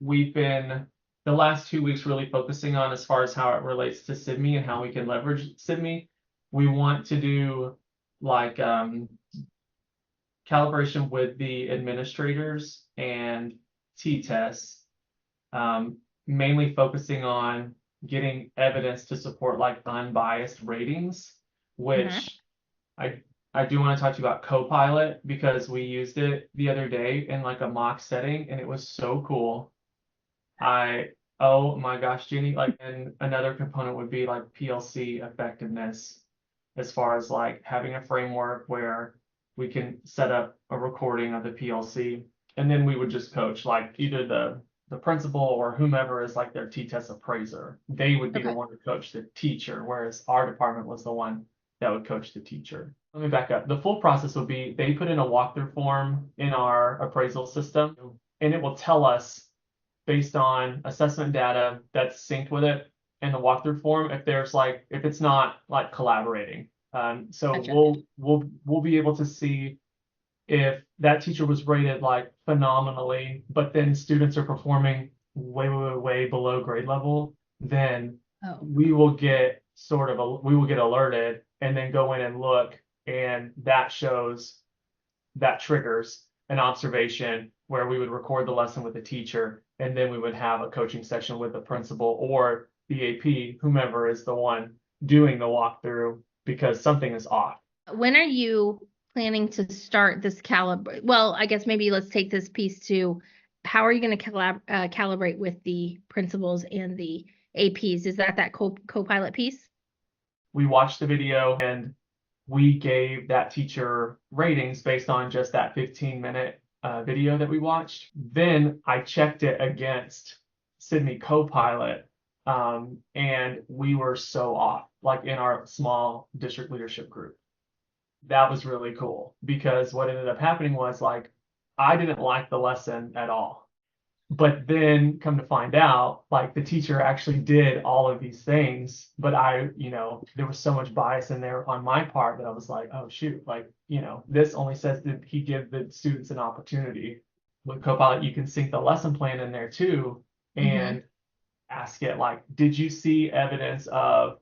we've been the last 2 weeks really focusing on as far as how it relates to Sibme and how we can leverage Sibme. We want to do like calibration with the administrators and t-tests, mainly focusing on getting evidence to support like unbiased ratings, which I do want to talk to you about Copilot because we used it the other day in like a mock setting and it was so cool. Oh my gosh, Jenny, like, and another component would be like PLC effectiveness as far as like having a framework where we can set up a recording of the PLC and then we would just coach like either the principal or whomever is like their t-test appraiser. They would be the Okay. one to coach the teacher, whereas our department was the one that would coach the teacher. Let me back up. The full process would be they put in a walkthrough form in our appraisal system and it will tell us based on assessment data that's synced with it in the walkthrough form if it's not like collaborating. So Gotcha. we'll be able to see if that teacher was rated like phenomenally, but then students are performing way below grade level, then Oh, we will get alerted and then go in and look, and that triggers an observation where we would record the lesson with the teacher, and then we would have a coaching session with the principal or the AP, whomever is the one doing the walkthrough, because something is off. when are you planning to start this calibrate? Well, I guess maybe let's take this piece to how are you going to calibrate with the principals and the APs? Is that co-pilot piece? We watched the video and we gave that teacher ratings based on just that 15-minute video that we watched. Then I checked it against Sibme Copilot, and we were so off, like in our small district leadership group. That was really cool because what ended up happening was like I didn't like the lesson at all. But then come to find out, like the teacher actually did all of these things, but there was so much bias in there on my part that I was like, oh shoot, like, this only says that he give the students an opportunity. With Copilot, you can sync the lesson plan in there too and ask it like, did you see evidence of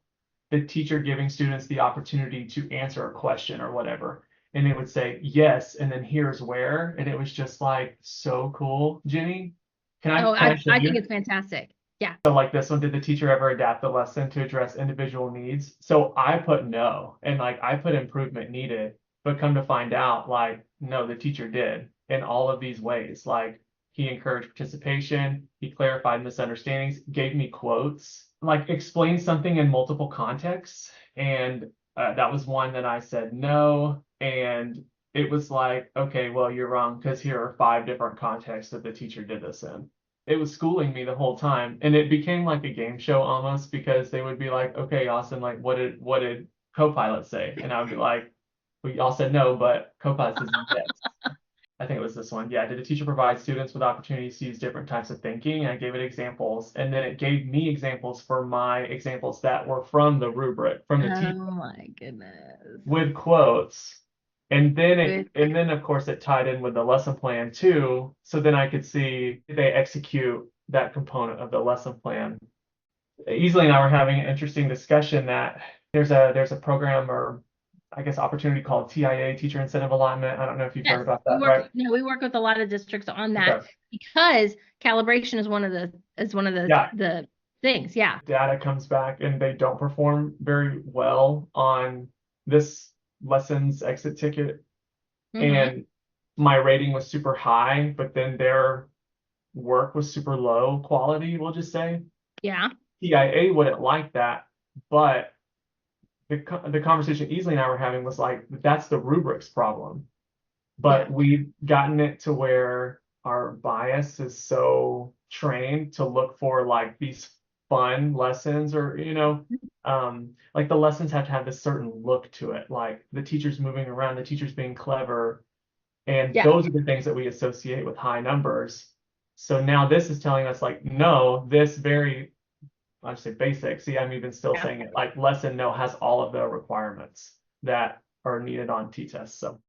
the teacher giving students the opportunity to answer a question or whatever? And it would say yes, and then here's where, and it was just like so cool, Jenny. Oh, Can I show I think you? it's fantastic. Yeah. So like this one, did the teacher ever adapt the lesson to address individual needs? So I put no, and like I put improvement needed, but come to find out, like, no, the teacher did in all of these ways. Like he encouraged participation, he clarified misunderstandings, gave me quotes, like explained something in multiple contexts. And that was one that I said no. And it was like, okay, well, you're wrong because here are 5 different contexts that the teacher did this in. It was schooling me the whole time, and it became like a game show almost because they would be like, okay, Austin, like what did Copilot say? And I would be like, we all said no, but Copilot says yes. I think it was this one. Yeah, did the teacher provide students with opportunities to use different types of thinking? And I gave it examples, and then it gave me examples for my examples that were from the rubric, from the teacher Oh my goodness. with quotes. And then of course it tied in with the lesson plan too. So then I could see if they execute that component of the lesson plan. Easley and I were having an interesting discussion that there's a program, or I guess opportunity, called TIA, Teacher Incentive Alignment. I don't know if you've heard Yes, about that, right? we work with a lot of districts on that Okay. because calibration is one of the Yeah, the things. Yeah. data comes back and they don't perform very well on this lessons exit ticket. And my rating was super high, but then their work was super low quality, we'll just say. Yeah. TIA wouldn't like that, but the conversation Easley and I were having was like, that's the rubrics problem. But Yeah. we've gotten it to where our bias is so trained to look for like these fun lessons, or like the lessons have to have this certain look to it, like the teacher's moving around, the teacher's being clever, and Yeah. those are the things that we associate with high numbers. So now this is telling us like, no, this very, I should say basic. See, I'm even still Yeah. saying it like lesson no has all of the requirements that are needed on t-tests. So